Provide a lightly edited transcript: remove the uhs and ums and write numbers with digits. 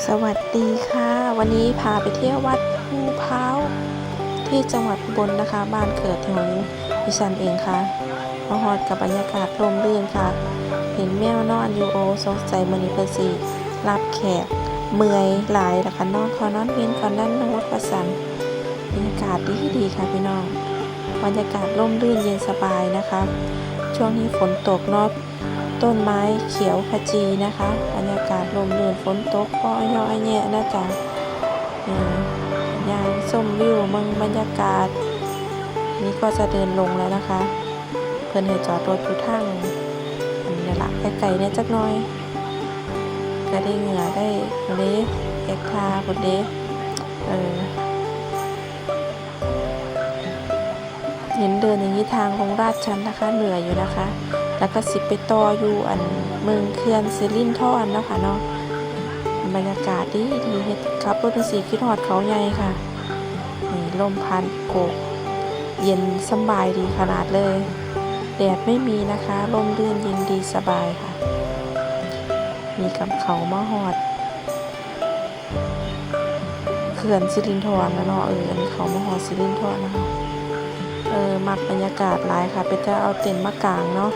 สวัสดีค่ะวันนี้พาไปเที่ยววัดภูพร้าวที่จังหวัดอุบลนะคะบ้านเกิดของดิฉันเองค่ะมาฮอดกับบรรยากาศร่มรื่นค่ะเห็นแมวนอนอยู่โอสงสัยมื้อนี้เพิ่นสิรับแขกเมื่อยหลายแล้วก็นอนขอนอนเว้นก่อนนั้นนวดประสันบรรยากาศดีค่ะพี่น้องบรรยากาศร่มรื่นเย็นสบายนะคะช่วงนี้ฝนตกเนาะต้นไม้เขียวขจีนะคะบรรยากาศลมลื่นฝนตกก็ย่อยแย่นะจ๊ะยางส้มวิวเมืองบรรยากาศนี้ก็จะเดินลงแล้วนะคะเพื่อนให้จอดรถอยู่ทางอันนี้ละไกลๆเนี่ยจักหน่อยก็ได้เหงื่อได้เละแอกทาบดเละเห็นเดินอย่างนี้ทางลงลาดชันนะคะเหนื่อยอยู่นะคะแล้วก็สิไปต่ออยู่อันเมืองเขื่อนสิรินธรเนาะค่ะเนาะบรรยากาศดีเฮ็ดขับรถสีคิดฮอดเขาใหญ่ค่ะนี่ลมพัดโกกเย็นสบายดีขนาดเลยแดดไม่มีนะคะลมลื่นเย็นดีสบายค่ะมีกับเขามาฮอดเขื่อนสิรินธรนะเนาะอันนี้เขามาฮอดสิรินธรนะคะมักบรรยากาศหลายค่ะไปจะเอาเต็นท์มากางเนาะ